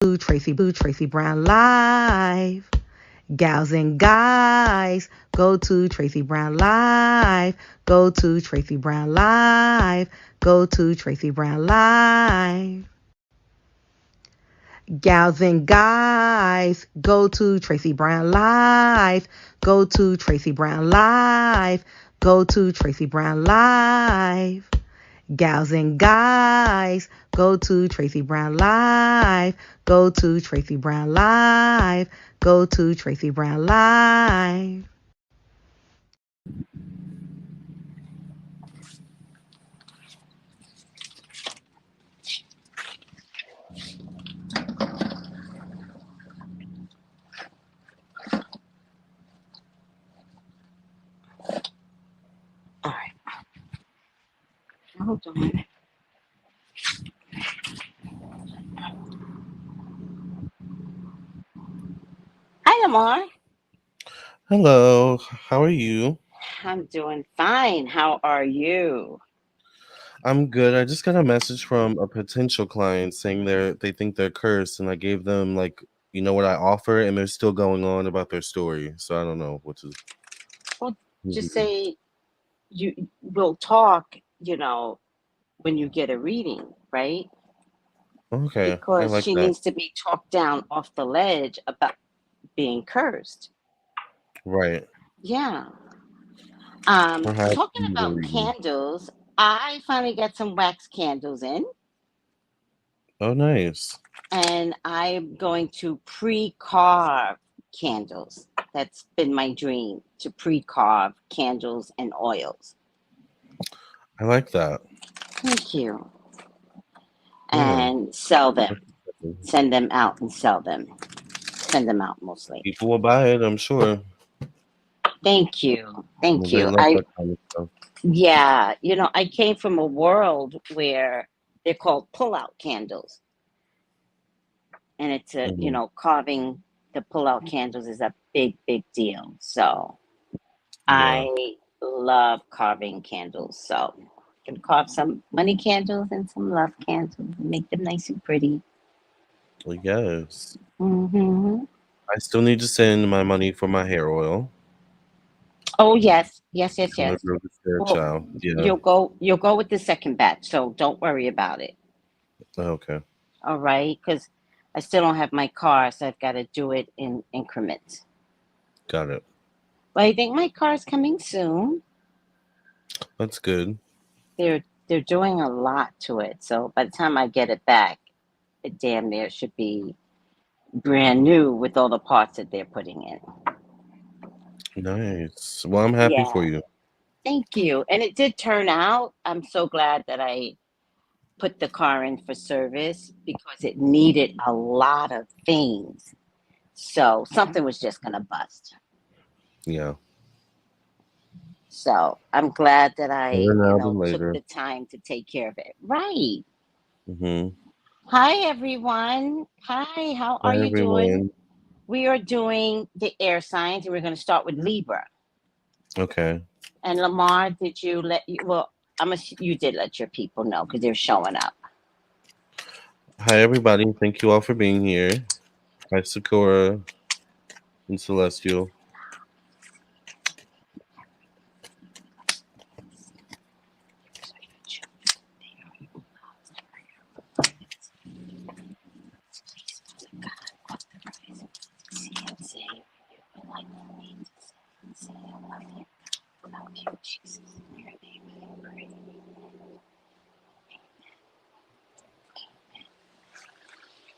Tracy Brown Live. Gals and guys, go to Tracy Brown Live. Go to Tracy Brown Live. Go to Tracy Brown Live. Gals and guys, go to Tracy Brown Live. Go to Tracy Brown Live. Go to Tracy Brown Live. Gals and guys, go to Tracy Brown Live. Go to Tracy Brown Live. Go to Tracy Brown Live. All right. Hold on. Hi, Lamar. Hello, how are you? I'm doing fine. How are you? I'm good. I just got a message from a potential client saying they think they're cursed, and I gave them like what I offer, and they're still going on about their story. So I don't know what to Well, just do. say you will talk, when you get a reading, right? Okay, I Because like she that. needs to be talked down off the ledge about being cursed. Right. Yeah. Or have Talking you the about reading? candles, I finally got some wax candles in, Oh, nice. and I'm going to pre-carve candles. That's been my dream, to pre-carve candles and oils. I like that. Thank you. Yeah. And sell them. Send them out and sell them. Send them out mostly. People will buy it, I'm sure. Thank you. Thank They you. love that kind of stuff. Yeah, I came from a world where they're called pull-out candles. And it's Mhm. carving the pull-out candles is a big, big deal. So Yeah. I love carving candles. So I can carve some money candles and some love candles and make them nice and pretty. Well, yes. Hmm. I still need to send my money for my hair oil. Oh yes, yes, yes, I'm a yes. real good Well, child. Yeah. you'll go with the second batch, so don't worry about it. Okay. All right, because I still don't have my car, so I've got to do it in increments. Got it. But I think my car's coming soon. That's good. They're doing a lot to it, so by the time I get it back, it damn near should be brand new with all the parts that they're putting in. Nice. Well, I'm happy Yeah, for you. thank you. And it did turn out. I'm so glad that I put the car in for service because it needed a lot of things. So something was just going to bust. Yeah. So I'm glad that I, Better now than took later. the time to take care of it. Right. Mm-hmm. Hi, everyone. Hi, how are Hi, you doing? everyone. We are doing the air signs, and we're going to start with Libra. Okay. And Lamar, did you let you? Well, you did let your people know because they're showing up. Hi, everybody. Thank you all for being here. Hi, Sakura and Celestial.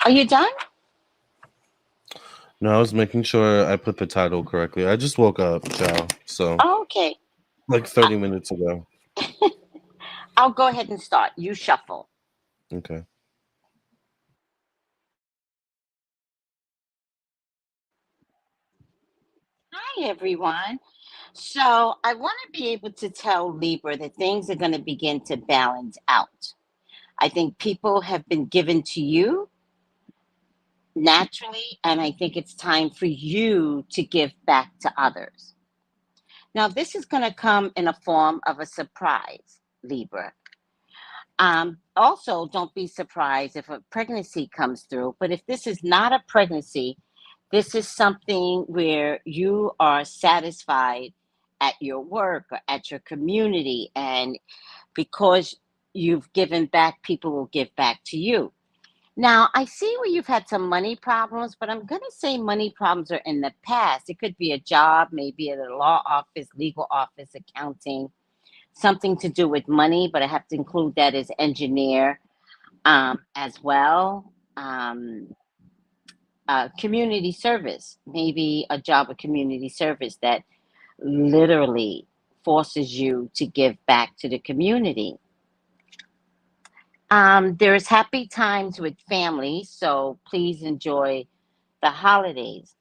Are you done? No, I was making sure I put the title correctly. I just woke up, child. So, Oh, okay. like I- 30 minutes ago. I'll go ahead and start. You shuffle. Okay. Hi, everyone. So I want to be able to tell Libra that things are going to begin to balance out. I think people have been given to you naturally, and I think it's time for you to give back to others. Now, this is going to come in a form of a surprise, Libra. Also, don't be surprised if a pregnancy comes through. But if this is not a pregnancy, this is something where you are satisfied at your work or at your community. And because you've given back, people will give back to you. Now, I see where you've had some money problems, but I'm going to say money problems are in the past. It could be a job, maybe at a law office, legal office, accounting, something to do with money, but I have to include that as engineer as well. Community service, maybe a job of community service that literally forces you to give back to the community. There's happy times with family, so please enjoy the holidays.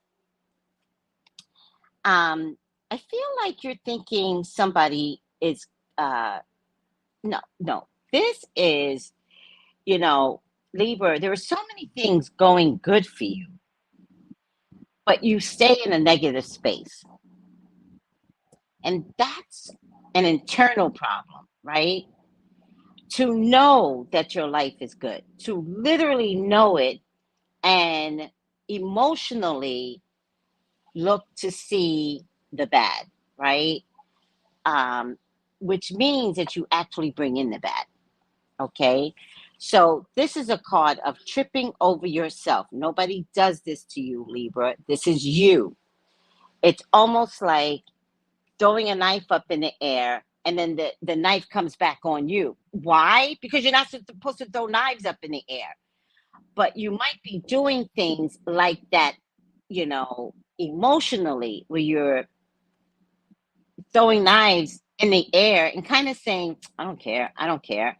I feel like you're thinking somebody is, no, this is, you know, Libra, there are so many things going good for you, but you stay in a negative space. And that's an internal problem, right? To know that your life is good, to literally know it and emotionally look to see the bad, right? Um, which means that you actually bring in the bad, okay? So this is a card of tripping over yourself. Nobody does this to you, Libra. This is you. It's almost like throwing a knife up in the air and then the knife comes back on you. Why? Because you're not supposed to throw knives up in the air. But you might be doing things like that, emotionally, where you're throwing knives in the air and kind of saying, I don't care, I don't care.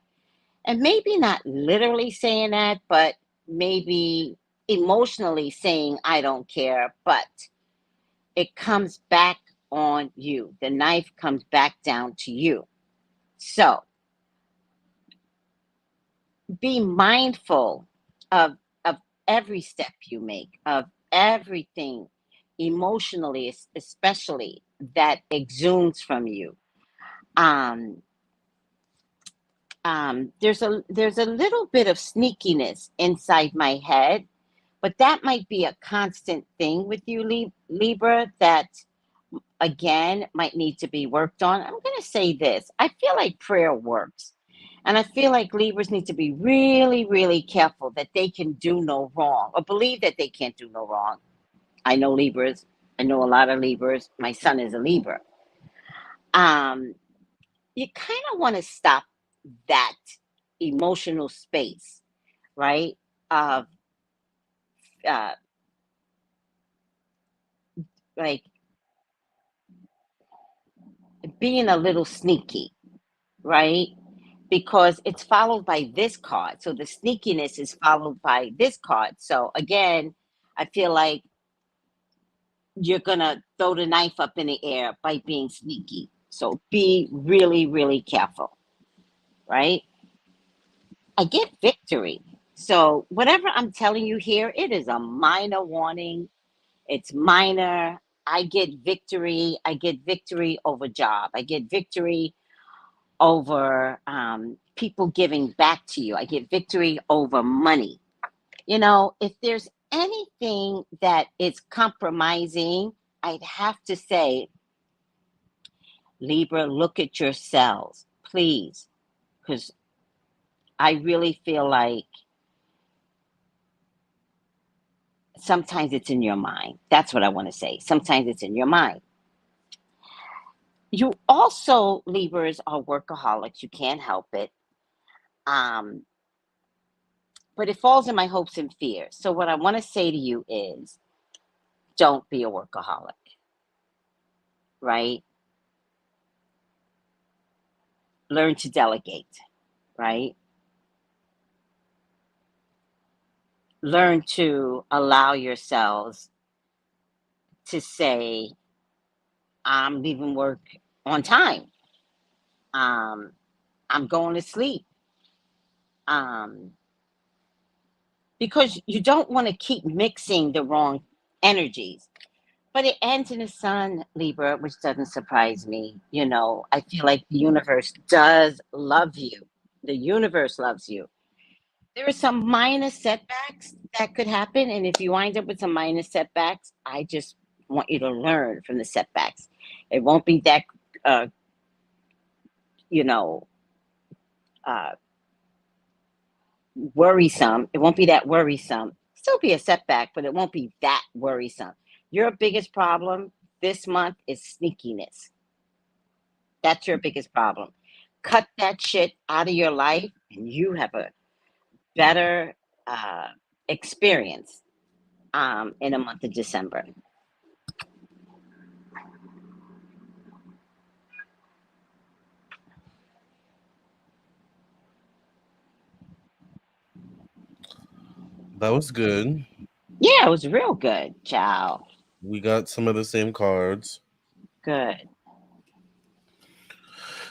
And maybe not literally saying that, but maybe emotionally saying, I don't care, but it comes back on you. The knife comes back down to you. So be mindful of every step you make, of everything emotionally, especially that exudes from you. Um, there's a little bit of sneakiness inside my head, but that might be a constant thing with you, Libra, that again might need to be worked on. I'm going to say this. I feel like prayer works. And I feel like Libras need to be really, really careful that they can do no wrong or believe that they can't do no wrong. I know Libras. I know a lot of Libras. My son is a Libra. You kind of want to stop that emotional space, right? Of uh, like being a little sneaky, right? Because it's followed by this card. So the sneakiness is followed by this card. So again, I feel like you're going to throw the knife up in the air by being sneaky. So be really, really careful, right? I get victory. So whatever I'm telling you here, it is a minor warning. It's minor. I get victory. I get victory over job. I get victory over people giving back to you. I get victory over money. If there's anything that is compromising, I'd have to say, Libra, look at yourselves, please, because I really feel like sometimes it's in your mind. That's what I want to say. Sometimes it's in your mind. You also, Libras, are workaholics. You can't help it. But it falls in my hopes and fears. So what I want to say to you is, don't be a workaholic, right? Learn to delegate, right? Learn to allow yourselves to say, I'm leaving work on time. I'm going to sleep. Because you don't want to keep mixing the wrong energies. But it ends in the sun, Libra, which doesn't surprise me. I feel like the universe does love you. The universe loves you. There are some minor setbacks that could happen, and if you wind up with some minor setbacks, I just want you to learn from the setbacks. It won't be that, uh, you know, uh, worrisome. It won't be that worrisome. Still be a setback, but it won't be that worrisome. Your biggest problem this month is sneakiness. That's your biggest problem. Cut that shit out of your life, and you have a better uh, experience in a month of December. That was good. Yeah, it was real good, child. We got some of the same cards. Good.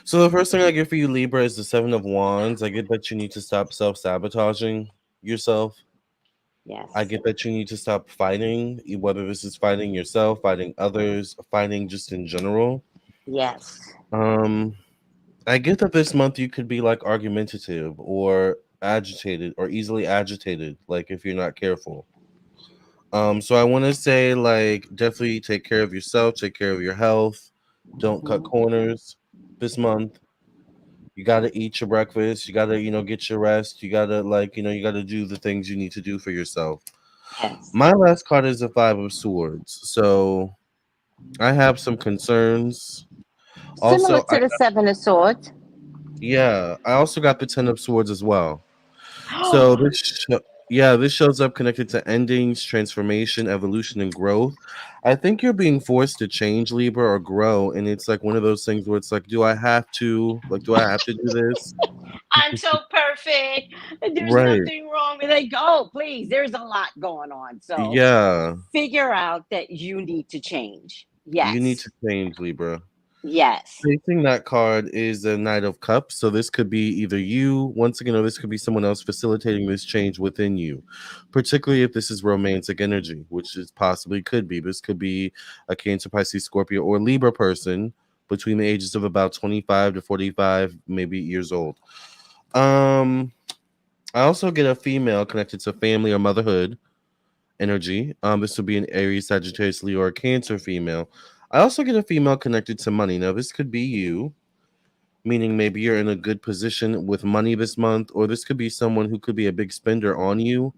So the first thing I get for you, Libra, is the Seven of Wands. I get that you need to stop self-sabotaging yourself. I Yes. get that you need to stop fighting, whether this is fighting yourself, fighting others, fighting just in general. Yes. Um, I get that this month you could be like argumentative or agitated or easily agitated, like if you're not careful. So I want to say like definitely take care of yourself, take care of your health. Don't cut Hmm. corners this month. You gotta eat your breakfast. You gotta, get your rest. You gotta you gotta do the things you need to do for yourself. Yes. My last card is the Five of Swords. So I have some concerns. Similar Also, to the Seven of Swords. I also got the Ten of Swords as well. So this shows up connected to endings, transformation, evolution, and growth. I think you're being forced to change, Libra, or grow, and it's like one of those things where it's like, do I have to do this? I'm so perfect. There's Right. nothing wrong with it. Go, please. There's a lot going on. So Yeah. figure out that you need to change. You need Yes. to change, Libra. Yes. Facing that card is the Knight of Cups. So this could be either you, once again, or this could be someone else facilitating this change within you, particularly if this is romantic energy, which is possibly could be. This could be a Cancer, Pisces, Scorpio, or Libra person between the ages of about 25 to 45, maybe years old. Um, I also get a female connected to family or motherhood energy. This would be an Aries, Sagittarius, Leo, or Cancer female. I also get a female connected to money. Now, this could be you, meaning maybe you're in a good position with money this month, or this could be someone who could be a big spender on you.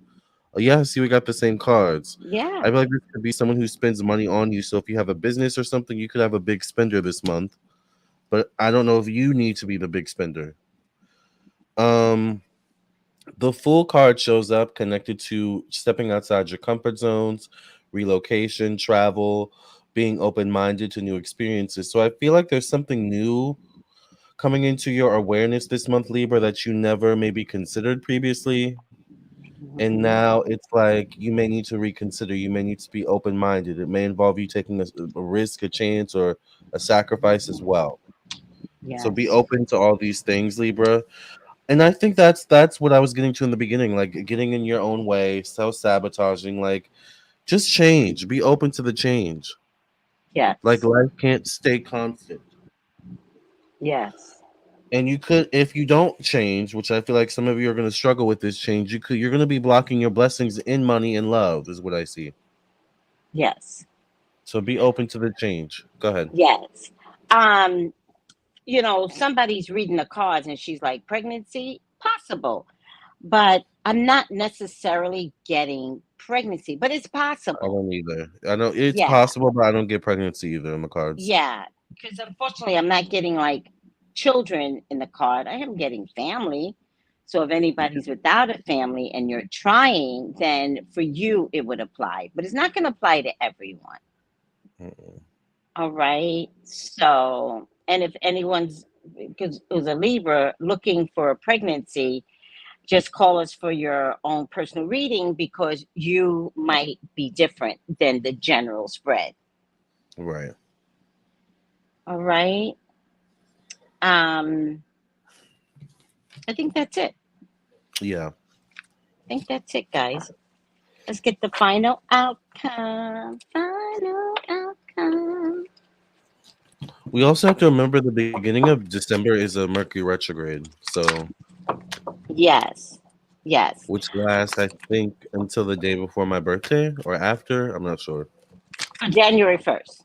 Yeah, see, we got the same cards. I Yeah. feel like this could be someone who spends money on you. So if you have a business or something, you could have a big spender this month. But I don't know if you need to be the big spender. Um, the full card shows up connected to stepping outside your comfort zones, relocation, travel, being open minded to new experiences. So I feel like there's something new coming into your awareness this month, Libra, that you never maybe considered previously. And Hmm. now it's like you may need to reconsider. You may need to be open minded. It may involve you taking a risk, a chance, or a sacrifice as well. So be Yes. open to all these things, Libra. And I think that's what I was getting to in the beginning, like getting in your own way, self sabotaging, like just change. Be open to the change. Like Yes. life can't stay constant. Yes. And you could, if you don't change, which I feel like some of you are going to struggle with this change, you're going to be blocking your blessings in money and love, is what I see. Yes. So be open to the change. Go ahead. Yes. Um, somebody's reading the cards and she's like, pregnancy? Possible. But I'm not necessarily getting pregnancy, but it's I possible. don't either. I know it's Yeah. possible, but I don't get pregnancy either in the cards. Yeah. Because unfortunately, I'm not getting like children in the card. I am getting family. So if anybody's without a family and you're trying, then for you, it would apply. But it's not going to apply to everyone. Mm-mm. All right. So, and if anyone's, because it was a Libra looking for a pregnancy, just call us for your own personal reading because you might be different than the general spread. Right. All right. Um, I think that's it. Yeah. I think that's it, guys. Let's get the final outcome. Final outcome. We also have to remember the beginning of December is a Mercury retrograde. So Yes. Yes. which lasts, I think, until the day before my birthday or after. I'm not sure. January 1st.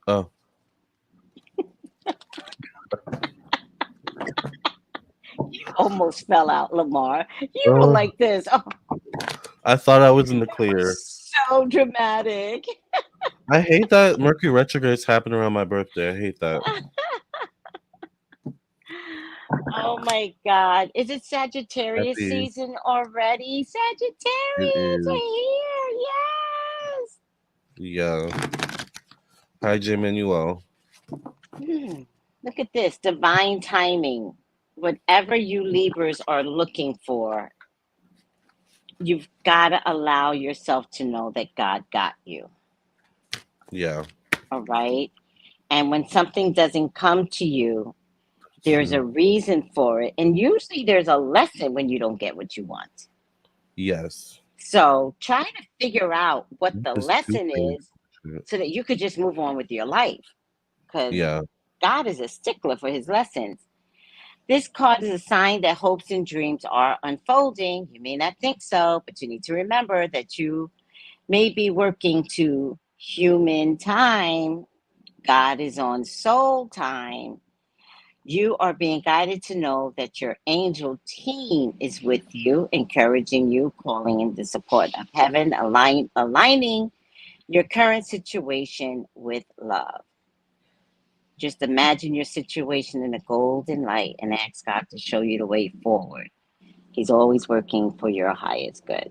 Oh, You almost fell out, Lamar. You were oh, like this. Oh, I thought I was in the that clear. was so dramatic. I hate that Mercury retrogrades happen around my birthday. I hate that. Oh my God. Is it Sagittarius Happy season already? it Sagittarius is. are here. Yes. Yeah. Hi, J Manuel. Hmm. Look at this divine timing. Whatever you Libras are looking for, you've got to allow yourself to know that God got you. Yeah. All right. And when something doesn't come to you, there's a reason for it. And usually there's a lesson when you don't get what you want. Yes. So try to figure out what the This lesson toothpaste. is so that you could just move on with your life. Because Yeah. God is a stickler for his lessons. This card is a sign that hopes and dreams are unfolding. You may not think so, but you need to remember that you may be working to human time. God is on soul time. You are being guided to know that your angel team is with you, encouraging you, calling in the support of heaven, aligning your current situation with love. Just imagine your situation in a golden light and ask God to show you the way forward. He's always working for your highest good.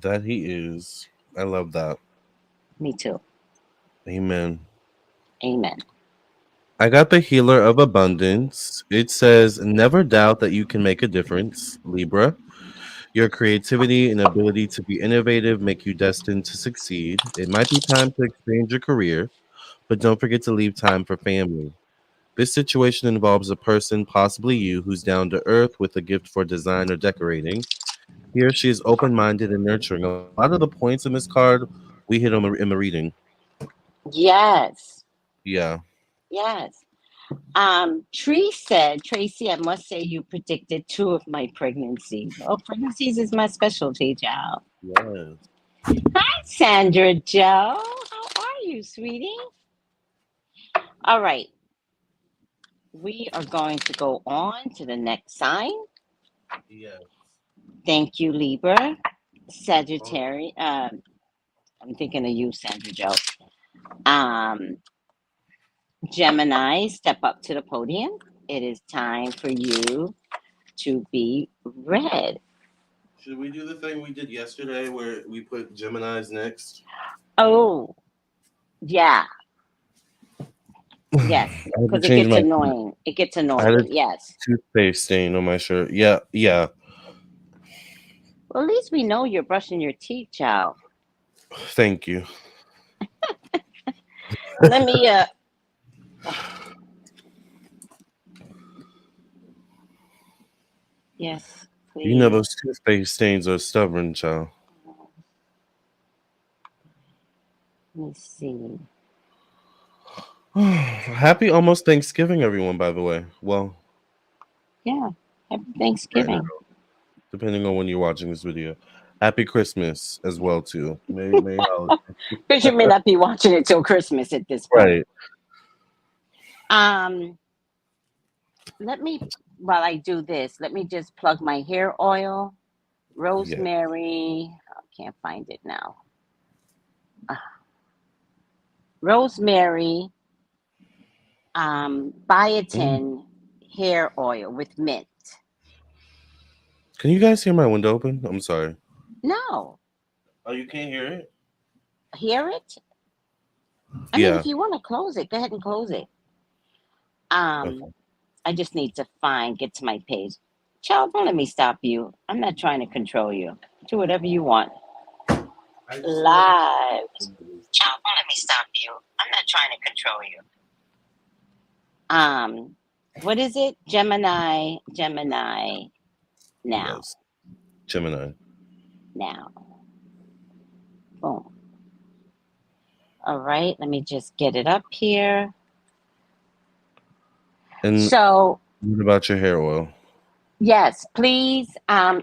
That he is. I love that. Me too. Amen. Amen. I got the healer of abundance. It says, never doubt that you can make a difference, Libra. Your creativity and ability to be innovative make you destined to succeed. It might be time to expand your career, but don't forget to leave time for family. This situation involves a person, possibly you, who's down to earth with a gift for design or decorating. He or she is open minded and nurturing. A lot of the points in this card we hit on in the reading. Yes. Yeah. Yes. Tree said, Tracy, I must say you predicted two of my pregnancies. Oh, pregnancies is my specialty, child. Yes. Hi, Sandra Joe. How are you, sweetie? All right. We are going to go on to the next sign. Yes. Thank you, Libra. Sagittarius. I'm thinking of you, Sandra Joe. Um, Gemini, step up to the podium. It is time for you to be read. Should we do the thing we did yesterday where we put Gemini's next? Oh, yeah. Yes, I had to because it change gets my. annoying. It gets I had a annoying. Yes. toothpaste stain on my shirt. Yeah, yeah. Well, at least we know you're brushing your teeth, child. Thank you. Let me yes, You know please. those toothpaste stains are stubborn, child. Let me see. Happy almost Thanksgiving, everyone. By the way, well, Yeah. Happy right now, Thanksgiving. depending on when you're watching this video. Happy Christmas as well too. May holiday. Because you may not be watching it till Christmas at this point. Right. Um, let me while I do this, let me just plug my hair oil. Yeah. Rosemary. I can't find it now. Rosemary Mm. biotin hair oil with mint. Can you guys hear my window open? I'm sorry. No, Oh, you can't hear it? hear it. I mean, Yeah. if you want to close it, go ahead and close it. Um, Okay. I just need to get to my page. Child, don't let me stop you. I'm not trying to control you. Do whatever you want. I just know. Live. Child, don't let me stop you. I'm not trying to control you. What is it? Gemini. Gemini. Now. Yes. Gemini. Now. Boom. All right. Let me just get it up here. And So what about your hair oil? Yes, please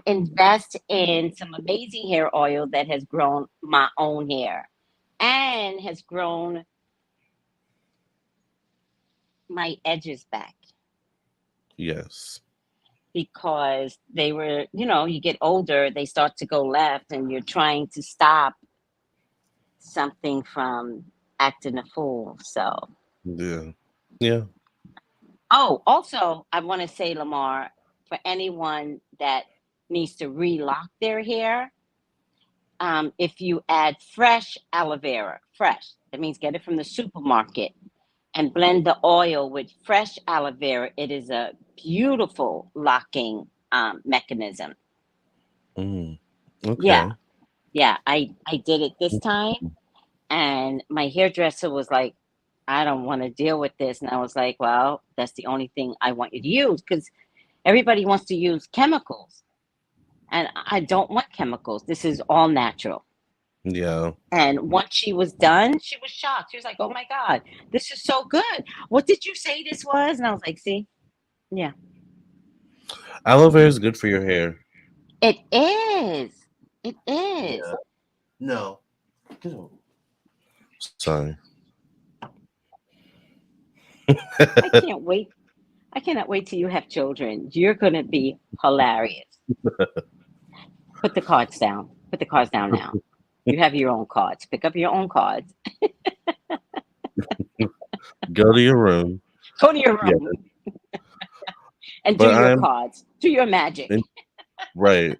invest in some amazing hair oil that has grown my own hair and has grown my edges back Yes. because they were, you get older, they start to go left, and you're trying to stop something from acting a fool. So, Yeah. Yeah. oh, also, I want to say, Lamar, for anyone that needs to relock their hair, if you add fresh aloe vera, fresh, that means get it from the supermarket, and blend the oil with fresh aloe vera, it is a beautiful locking mechanism. Mm. Yeah, Okay. yeah, I did it this time, and my hairdresser was like, I don't want to deal with this. And I was like, well, that's the only thing I want you to use, because everybody wants to use chemicals. And I don't want chemicals. This is all natural. Yeah. And once she was done, she was shocked. She was like, oh my God, this is so good. What did you say this was? And I was like, see, yeah, Aloe vera is good for your hair. it is. It is. Yeah. No. Get over. Sorry. I can't wait. I cannot wait till you have children. You're going to be hilarious. Put the cards down. Put the cards down now. You have your own cards. Pick up your own cards. Go to your room. Go to your Yeah. room and do But your I'm cards. Do your magic. right.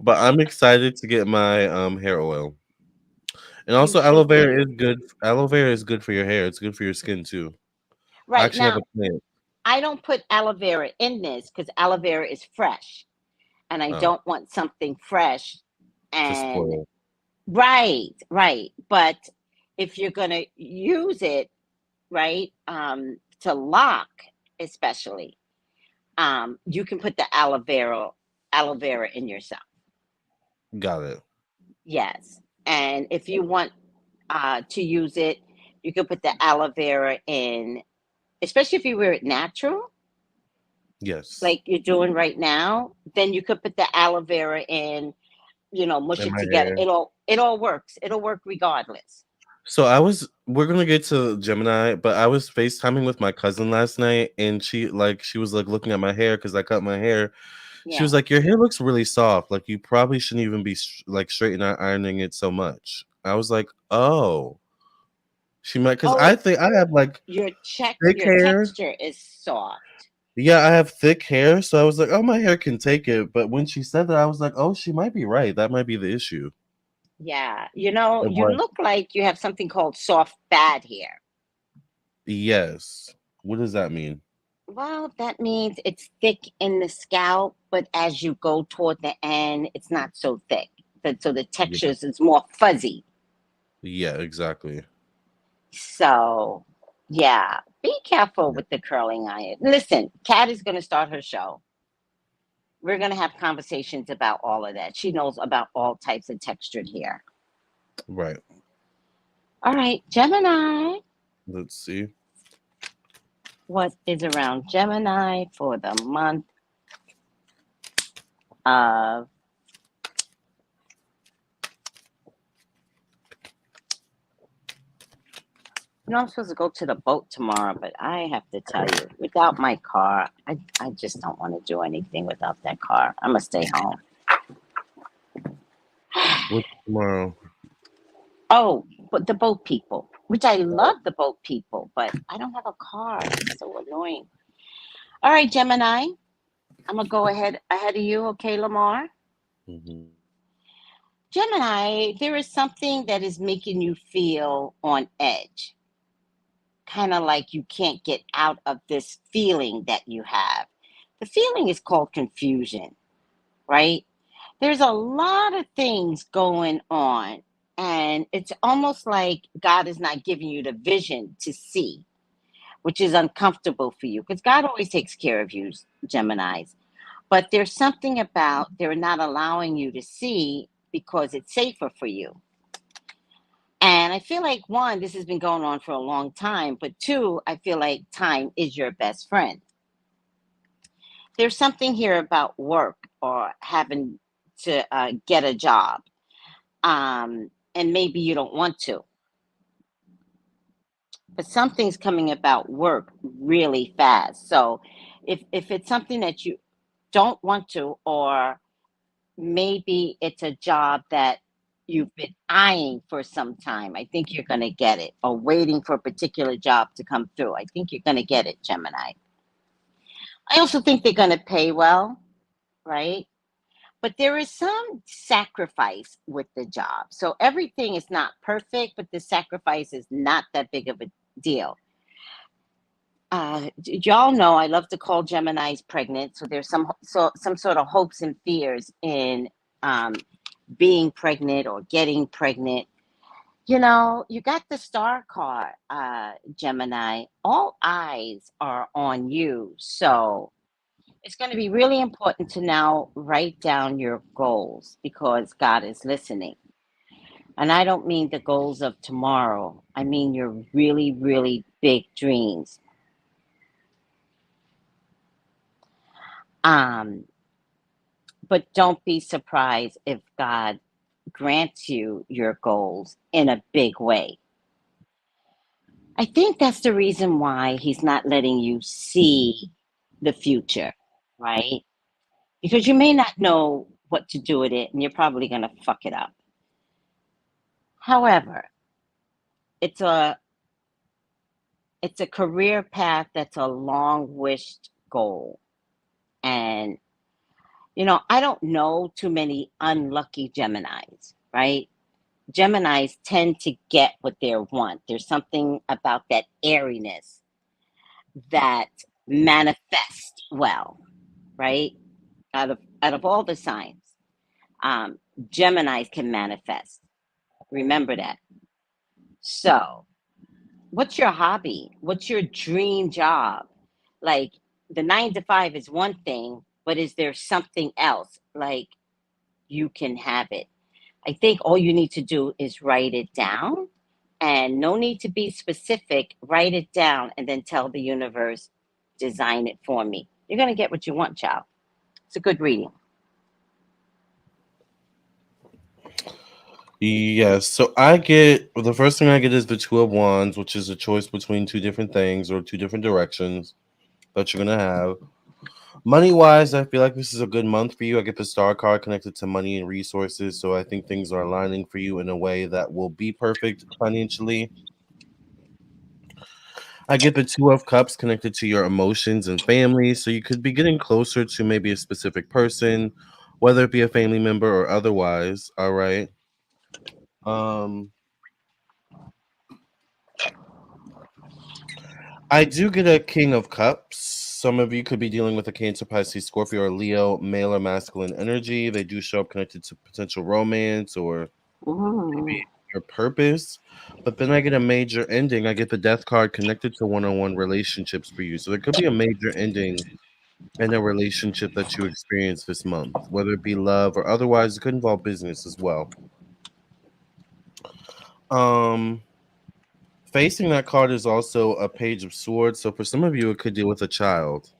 But I'm excited to get my hair oil. And You also aloe should vera be. is good. Aloe vera is good for your hair. It's good for your skin too. I Right actually have now, a plant. I don't put aloe vera in this because aloe vera is fresh, and I Oh, don't want something fresh. to And spoil. right, right. But if you're gonna use it, right, to lock, especially, you can put the aloe vera in yourself. Got it. Yes, and if you want to use it, you can put the aloe vera in, especially if you wear it natural, Yes. like you're doing right now. Then you could put the aloe vera in, mush In it my together. hair. It all works. It'll work regardless. So we're gonna get to Gemini, but I was FaceTiming with my cousin last night, and she was like looking at my hair because I cut my hair. She was Yeah. like, "Your hair looks really soft. Like you probably shouldn't even be like straightening or ironing it so much." I was like, "Oh." She might, because Oh, I think I have like thick your hair. texture is soft. Yeah, I have thick hair, so I was like, "Oh, my hair can take it." But when she said that, I was like, "Oh, she might be right. That might be the issue." Yeah. Of You what? look like you have something called soft bad hair. Yes. What does that mean? Well, that means it's thick in the scalp, but as you go toward the end, it's not so thick. So the Yeah. textures is more fuzzy. Yeah. Exactly. So, yeah, be careful Yeah. with the curling iron. Listen, Kat is going to start her show. We're going to have conversations about all of that. She knows about all types of textured hair. Right. All right, Gemini. Let's see. What is around Gemini for the month of I'm supposed to go to the boat tomorrow, but I have to tell you, without my car, I just don't want to do anything without that car. I'm going to stay home. What's tomorrow? Oh, but the boat people, which I love the boat people, but I don't have a car. It's so annoying. All right, Gemini, I'm going to go ahead of you, okay, Lamar? Hmm. Gemini, there is something that is making you feel on edge, kind of like you can't get out of this feeling that you have. The feeling is called confusion, right? There's a lot of things going on, and it's almost like God is not giving you the vision to see, which is uncomfortable for you because God always takes care of you, Geminis. But there's something about they're not allowing you to see because it's safer for you. And I feel like, one, this has been going on for a long time, but two, I feel like time is your best friend. There's something here about work or having to get a job, and maybe you don't want to, but something's coming about work really fast. So if it's something that you don't want to, or maybe it's a job that you've been eyeing for some time, I think you're going to get it, or waiting for a particular job to come through. I think you're going to get it, Gemini. I also think they're going to pay well, right? But there is some sacrifice with the job. So everything is not perfect, but the sacrifice is not that big of a deal. Y'all know I love to call Geminis pregnant. So there's some sort of hopes and fears in um, being pregnant or getting pregnant. You got the star card, Gemini. All eyes are on you. So it's going to be really important to now write down your goals because God is listening. And I don't mean the goals of tomorrow, I mean your really, really big dreams. Um, but don't be surprised if God grants you your goals in a big way. I think that's the reason why He's not letting you see the future, right? Because you may not know what to do with it and you're probably going to fuck it up. However, it's a it's a career path that's a long wished goal. And I don't know too many unlucky Geminis, right? Geminis tend to get what they want. There's something about that airiness that manifests well, right? Out of all the signs, um, Geminis can manifest. Remember that. So, what's your hobby? What's your dream job? Like the 9 to 5 is one thing, but is there something else? Like you can have it. I think all you need to do is write it down, and no need to be specific. Write it down and then tell the universe, design it for me. You're going to get what you want, child. It's a good reading. Yes. So I get the first thing I get is the Two of Wands, which is a choice between two different things or two different directions that you're gonna have. Money wise, I feel like this is a good month for you. I get the star card connected to money and resources, so I think things are aligning for you in a way that will be perfect financially. I get the Two of Cups connected to your emotions and family, so you could be getting closer to maybe a specific person, whether it be a family member or otherwise. All right. Um, I do get a King of Cups. Some of you could be dealing with a Cancer, Pisces, Scorpio, or Leo, male or masculine energy. They do show up connected to potential romance or Mm. your purpose. But then I get a major ending. I get the Death card connected to one-on-one relationships for you. So there could be a major ending in a relationship that you experience this month, whether it be love or otherwise. It could involve business as well. Um, Facing that card is also a Page of Swords. So for some of you, it could deal with a child.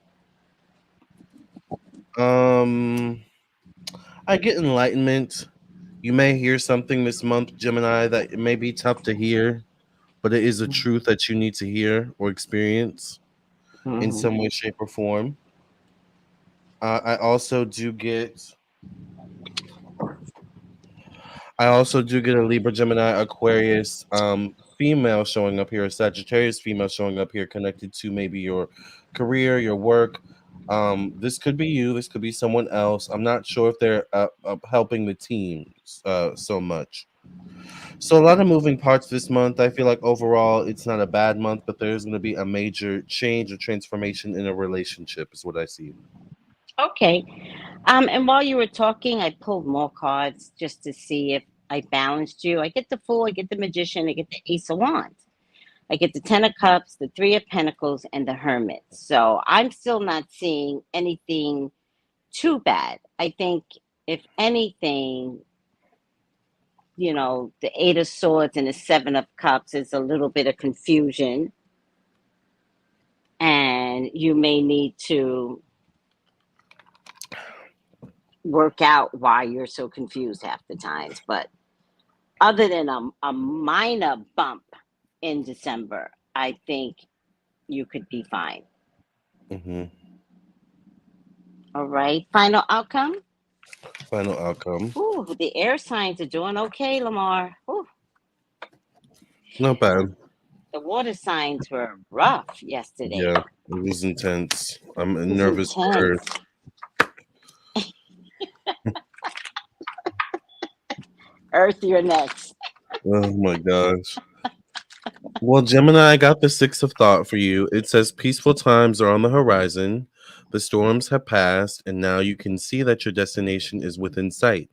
Um, I get enlightenment. You may hear something this month, Gemini, that it may be tough to hear, but it is a truth that you need to hear or experience in Mhm. some way, shape, or form. I also do get. I also do get a Libra, Gemini, Aquarius female showing up here, a Sagittarius female showing up here, connected to maybe your career, your work. This could be you. This could be someone else. I'm not sure if they're helping the team so much. So a lot of moving parts this month. I feel like overall it's not a bad month, but there's going to be a major change or transformation in a relationship, is what I see. Okay. And while you were talking, I pulled more cards just to see if I balanced you. I get the Fool, I get the Magician, I get the Ace of Wands. I get the Ten of Cups, the Three of Pentacles, and the Hermit. So I'm still not seeing anything too bad. I think, if anything, the Eight of Swords and the Seven of Cups is a little bit of confusion. And you may need to work out why you're so confused half the times. But other than a minor bump in December, I think you could be fine. Hmm. All right. Final outcome. Final outcome. Ooh, the air signs are doing okay, Lamar. Ooh, Not bad. the water signs were rough yesterday. Yeah, it was intense. It I'm was nervous for her. intense. Earth, you're next. Oh my gosh. Well, Gemini, I got the six of thought for you. It says peaceful times are on the horizon. The storms have passed, and now you can see that your destination is within sight.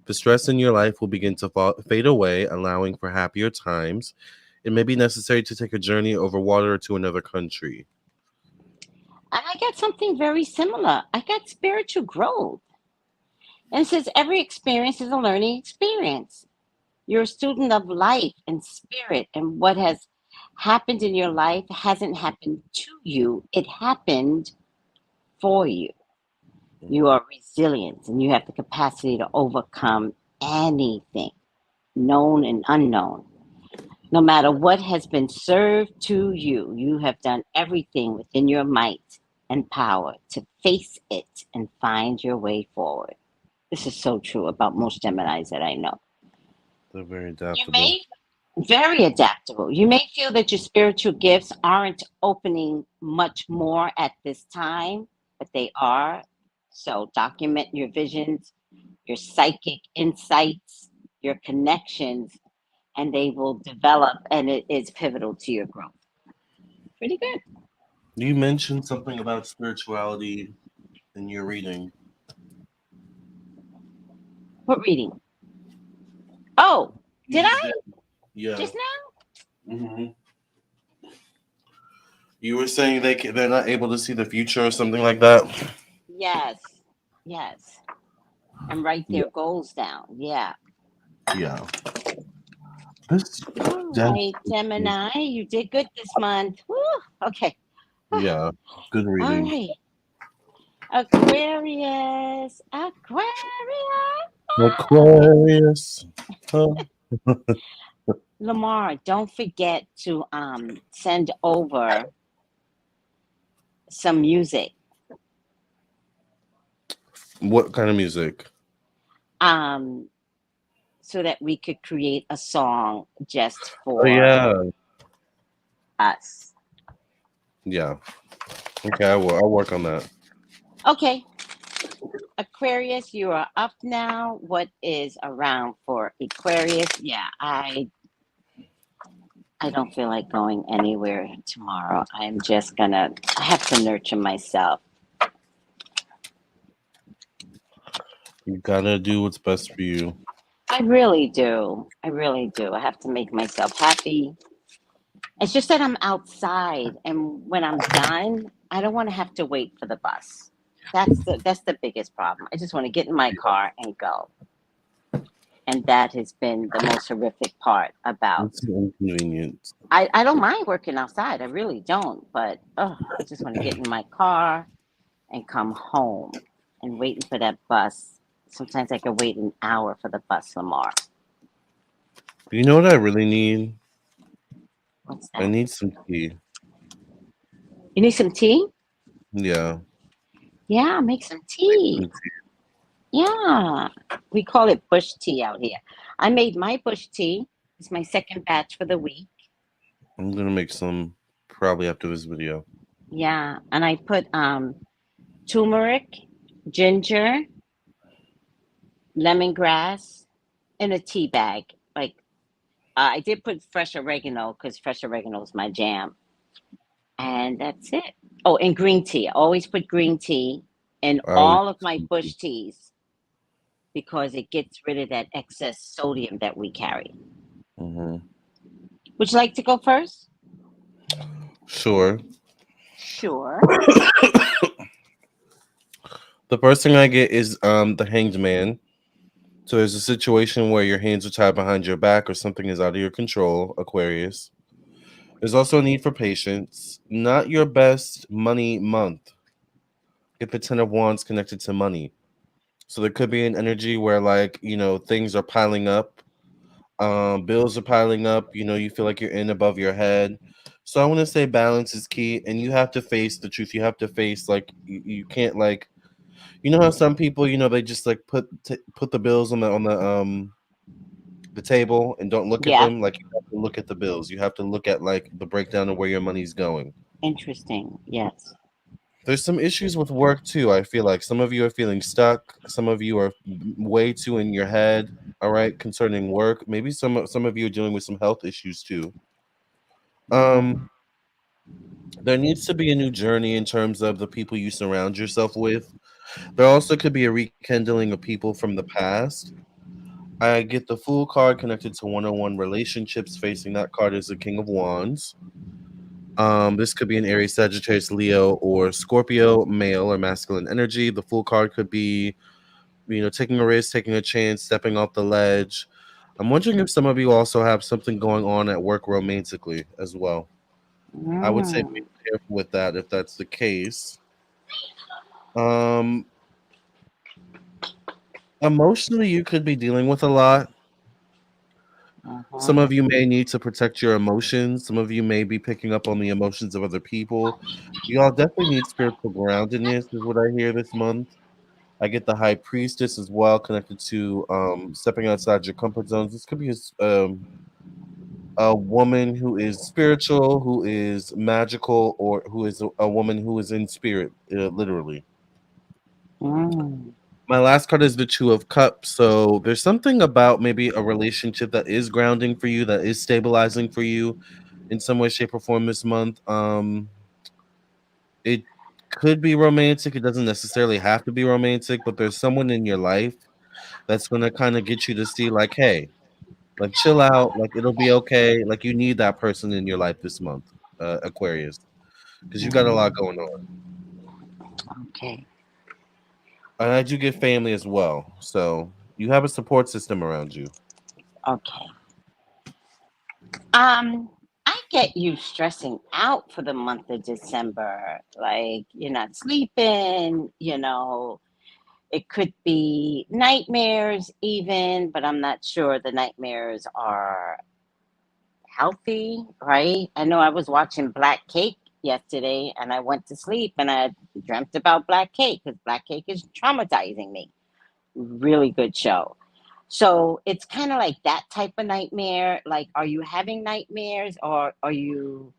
The stress in your life will begin to fade away, allowing for happier times. It may be necessary to take a journey over water to another country. And I got something very similar. I got spiritual growth. And it says every experience is a learning experience. You're a student of life and spirit, and what has happened in your life hasn't happened to you, it happened for you. You are resilient and you have the capacity to overcome anything, known and unknown. No matter what has been served to you, you have done everything within your might and power to face it and find your way forward. This is so true about most Geminis that I know. They're very You adaptable. may very adaptable. You may feel that your spiritual gifts aren't opening much more at this time, but they are. So document your visions, your psychic insights, your connections, and they will develop, and it is pivotal to your growth. Pretty good. You mentioned something about spirituality in your reading. What reading? Oh, You did just I did. Yeah. just now? Hmm. You were saying they're not able to see the future or something like that. Yes, yes. And write Yeah. their goals down. Yeah. Yeah. This All right, definitely. Gemini, you did good this month. Woo, okay. Yeah. Good All reading. right. Aquarius. Aquarius. Aquarius. Huh? Lamar, don't forget to send over some music What kind of music? um so that we could create a song just Oh for yeah. us. Yeah. Okay, I will. I'll work on that. Okay. Aquarius, you are up now. What is around for Aquarius? Yeah, I don't feel like going anywhere tomorrow. I have to nurture myself. You gotta do what's best for you. I really do. I really do. I have to make myself happy. It's just that I'm outside, and when I'm done, I don't want to have to wait for the bus. That's the biggest problem. I just want to get in my car and go. And that has been the most horrific part about. It's inconvenient. I don't mind working outside. I really don't. But I just want to get in my car and come home and waiting for that bus. Sometimes I can wait an hour for the bus, Lamar. You know what I really need? What's I that? need some tea. You need some tea? Yeah. Yeah, make some Make tea. some tea. Yeah. We call it bush tea out here. I made my bush tea. It's my second batch for the week. I'm gonna make some probably after this video. Yeah. And I put turmeric, ginger, lemongrass in a tea bag. Like I did put fresh oregano because fresh oregano is my jam. And that's it. Oh, and green tea. I always put green tea in I always all of my bush teas because it gets rid of that excess sodium that we carry. hmm. Would you like to go first? Sure. Sure. The first thing I get is the hanged man. So there's a situation where your hands are tied behind your back or something is out of your control, Aquarius. There's also a need for patience. Not your best money month. Get the Ten of Wands connected to money. So there could be an energy where, like, things are piling up. Bills are piling up. You feel like you're in above your head. So I want to say balance is key, and you have to face the truth. You have to face, like, you can't, like, how some people, they just like put the bills on the table and don't look at Yeah. them. Like, you have to look at the bills. You have to look at, like, the breakdown of where your money's going. Interesting. Yes. There's some issues with work too. I feel like some of you are feeling stuck. Some of you are way too in your head. All right, concerning work. Maybe some of you are dealing with some health issues too. Um, Mm. there needs to be a new journey in terms of the people you surround yourself with. There also could be a rekindling of people from the past. I get the Fool card connected to one-on-one relationships. Facing that card is the King of Wands. This could be an Aries, Sagittarius, Leo, or Scorpio, male or masculine energy. The Fool card could be, taking a risk, taking a chance, stepping off the ledge. I'm wondering if some of you also have something going on at work romantically as well. I would say be Mm. careful with that if that's the case. Um, Emotionally, you could be dealing with a lot. Some Uh-huh. of you may need to protect your emotions. Some of you may be picking up on the emotions of other people. Y'all definitely need spiritual groundedness, is what I hear this month. I get the High Priestess as well, connected to stepping outside your comfort zones. This could be a woman who is spiritual, who is magical, or who is a woman who is in spirit, literally. Mm. My last card is the Two of Cups. So there's something about maybe a relationship that is grounding for you, that is stabilizing for you in some way, shape, or form this month. It could be romantic. It doesn't necessarily have to be romantic, but there's someone in your life that's gonna kind of get you to see, like, hey, like, chill out, like, it'll be okay. Like, you need that person in your life this month, Aquarius, because you got a lot Mm. going on. Okay. And I do get family as well, so you have a support system around you. Okay. Um, I get you stressing out for the month of December. Like you're not sleeping, it could be nightmares even, but I'm not sure the nightmares are healthy, right? I know I was watching Black Cake yesterday and I went to sleep and I dreamt about Black Cake because Black Cake is traumatizing me. Really good show. So it's kind of like that type of nightmare. Like, are you having nightmares or are you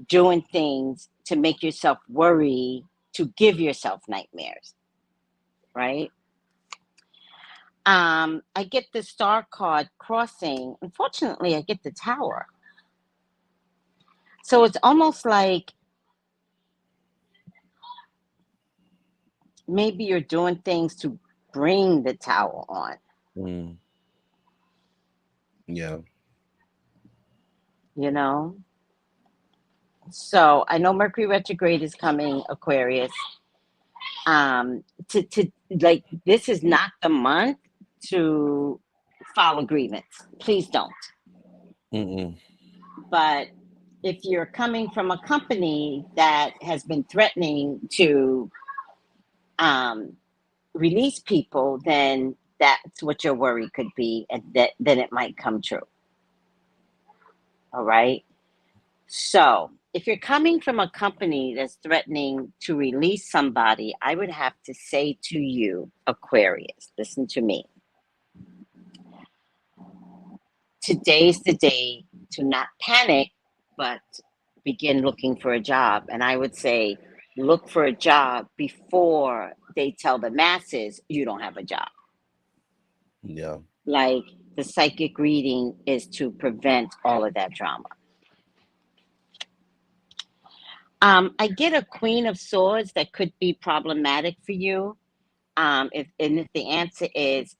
doing things to make yourself worry to give yourself nightmares, right? I get the star card crossing. Unfortunately, I get the tower. So it's almost like maybe you're doing things to bring the tower on, Mm, yeah. you know? So I know Mercury retrograde is coming, Aquarius. To like this is not the month to file agreements. Please don't. Mm-mm. But if you're coming from a company that has been threatening to um, release people, then that's what your worry could be, and that then it might come true. All right. So if you're coming from a company that's threatening to release somebody, I would have to say to you, Aquarius, listen to me. Today's the day to not panic, but begin looking for a job. And I would say, look for a job before they tell the masses you don't have a job. Yeah. Like the psychic reading is to prevent all of that drama. I get a Queen of Swords that could be problematic for you. If the answer is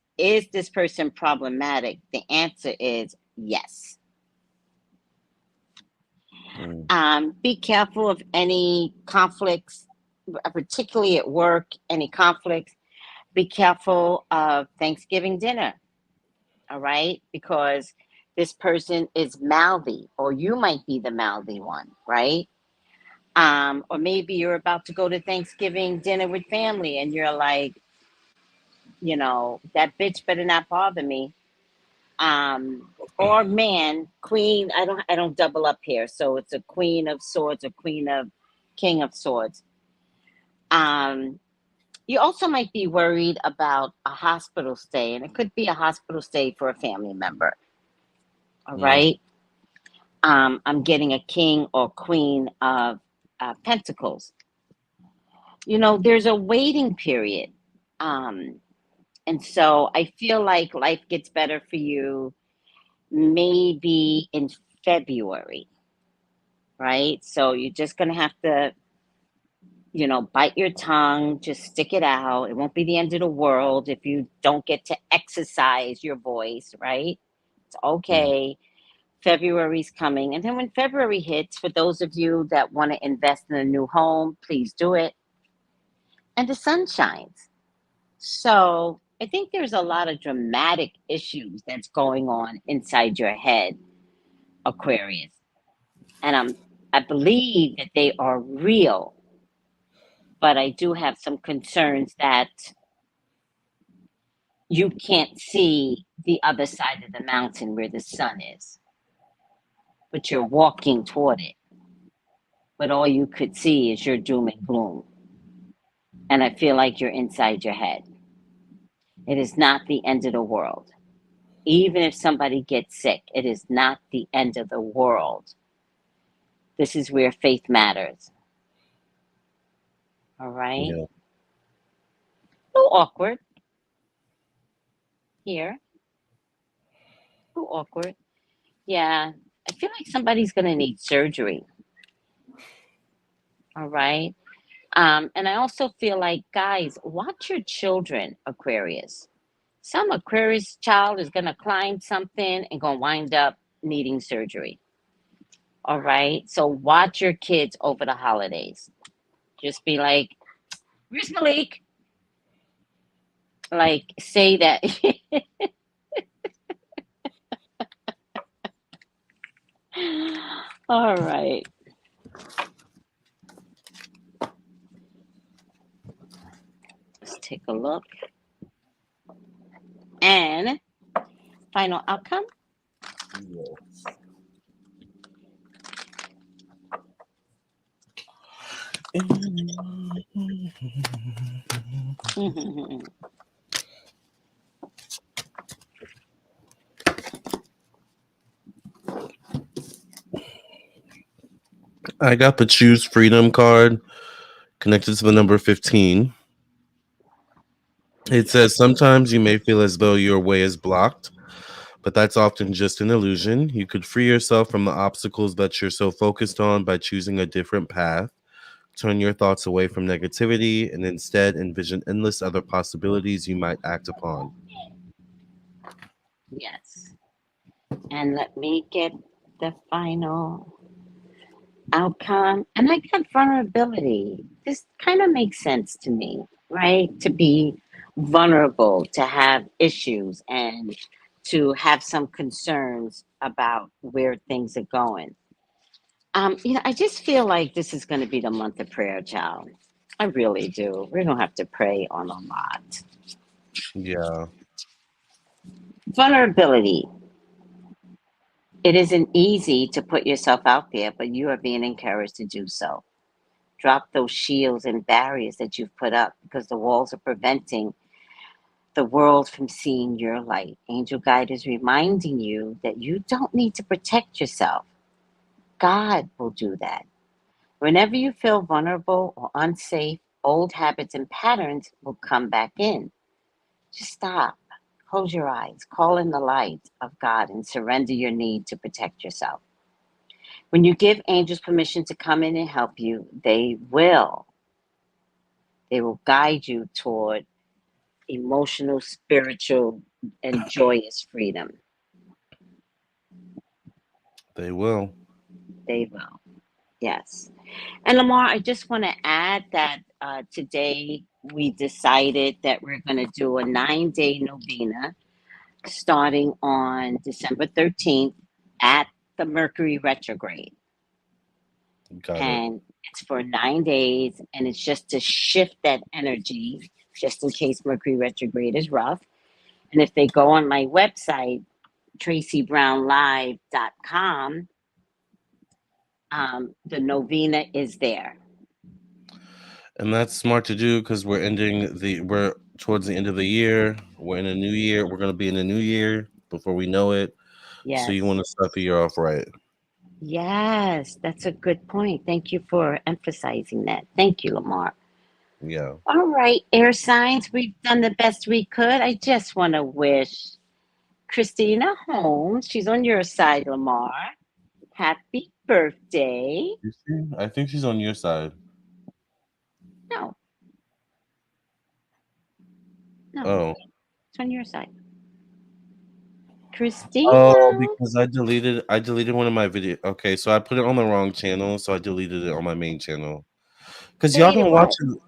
this person problematic? The answer is yes. Mm, Be careful of any conflicts, particularly at work, any conflicts. Be careful of Thanksgiving dinner, all right? Because this person is mouthy, or you might be the mouthy one, right? Or maybe you're about to go to Thanksgiving dinner with family and you're like, That bitch better not bother me. Or man, queen. I don't double up here. So it's a queen of swords, a queen of king of swords. Um, you also might be worried about a hospital stay, and it could be a hospital stay for a family member. All Mm. right. I'm getting a king or queen of pentacles. There's a waiting period. Um, and so I feel like life gets better for you maybe in February, right? So you're just going to have to, bite your tongue, just stick it out. It won't be the end of the world if you don't get to exercise your voice, right? It's Mm. okay. February's coming. And then when February hits, for those of you that want to invest in a new home, please do it. And the sun shines. So I think there's a lot of dramatic issues that's going on inside your head, Aquarius. And I believe that they are real, but I do have some concerns that you can't see the other side of the mountain where the sun is, but you're walking toward it. But all you could see is your doom and gloom. And I feel like you're inside your head. It is not the end of the world. Even if somebody gets sick, it is not the end of the world. This is where faith matters. All right? Yeah. A little awkward here. A little awkward. Yeah. I feel like somebody's going to need surgery. All right? And I also feel like, guys, watch your children, Aquarius. Some Aquarius child is going to climb something and going to wind up needing surgery. All right? So watch your kids over the holidays. Just be like, where's Malik? Like, say that. All right. Let's take a look. And final outcome. I got the Choose Freedom card connected to the number 15. It says sometimes you may feel as though your way is blocked, but that's often just an illusion. You could free yourself from the obstacles that you're so focused on by choosing a different path. Turn your thoughts away from negativity and instead envision endless other possibilities you might act upon. Yes. And let me get the final outcome. And I got vulnerability. This kind of makes sense to me, right? To be vulnerable, to have issues, and to have some concerns about where things are going. I just feel like this is going to be the month of prayer, child. I really do. We're going to have to pray on a lot. Yeah. Vulnerability. It isn't easy to put yourself out there, but you are being encouraged to do so. Drop those shields and barriers that you've put up because the walls are preventing the world from seeing your light. Angel Guide is reminding you that you don't need to protect yourself. God will do that. Whenever you feel vulnerable or unsafe, old habits and patterns will come back in. Just stop, close your eyes, call in the light of God, and surrender your need to protect yourself. When you give angels permission to come in and help you, they will. They will guide you toward emotional, spiritual, and joyous freedom. They will. They will. Yes. And Lamar, I just want to add that today we decided that we're going to do a 9-day novena starting on December 13th at the Mercury retrograde. Got it. And it's for 9 days, and it's just to shift that energy just in case Mercury retrograde is rough. And if they go on my website, tracybrownlive.com, the novena is there. And that's smart to do because we're towards the end of the year. We're in a new year. We're gonna be in a new year before we know it. Yes. So you want to start the year off right. Yes, that's a good point. Thank you for emphasizing that. Thank you, Lamar. Yeah. All right, air signs, we've done the best we could. I just want to wish Christina Holmes, she's on your side, Lamar. Happy birthday. You see? I think she's on your side. No, no, Oh. it's on your side. Christina. Oh, because I deleted one of my videos. Okay, so I put it on the wrong channel, so I deleted it on my main channel. Because y'all Deleted don't what? watch it,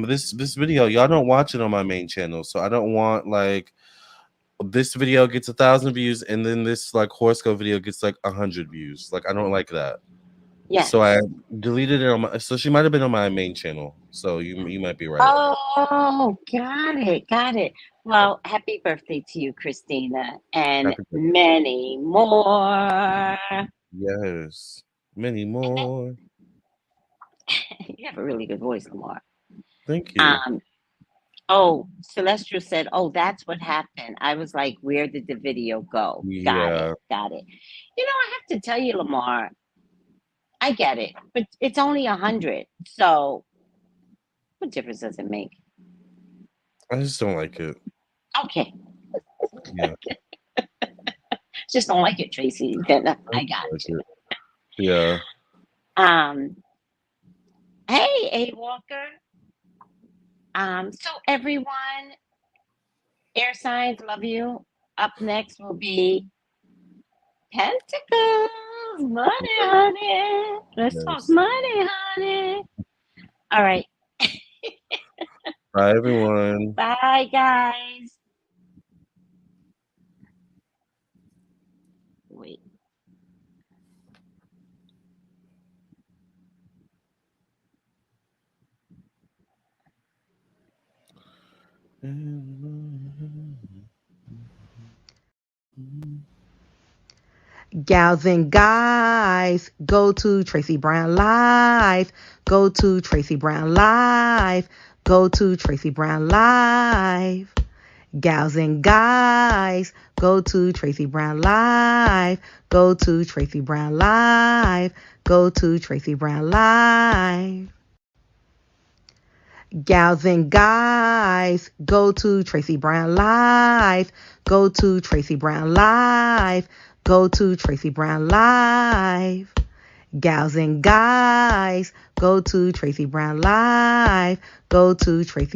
this video, y'all don't watch it on my main channel. So I don't want like this video gets 1,000 views and then this like horoscope video gets like 100 views. Like I don't like that. Yes. So I deleted it on my. So she might have been on my main channel. So you might be right. Oh, got it. Well, happy birthday to you, Christina, and many more. Yes, many more. You have a really good voice, Lamar. Thank you. Oh, Celestial said, "Oh, that's what happened." I was like, "Where did the video go?" Yeah. Got it. You know, I have to tell you, Lamar, I get it, but it's only 100. So, what difference does it make? I just don't like it. Okay. Yeah. Just don't like it, Tracy. Then I got you. Yeah. Hey, A Walker. So everyone, air signs, love you. Up next will be Pentacles. Money, honey. Let's talk money, honey. All right. Bye, everyone. Bye, guys. Wait. Gals and guys, go to Tracy Brown Live. Go to Tracy Brown Live. Go to Tracy Brown Live. Gals and guys, go to Tracy Brown Live. Go to Tracy Brown Live. Go to Tracy Brown Live. Gals and guys, go to Tracy Brown Live. Go to Tracy Brown Live. Go to Tracy Brown Live. Gals and guys, go to Tracy Brown Live. Go to Tracy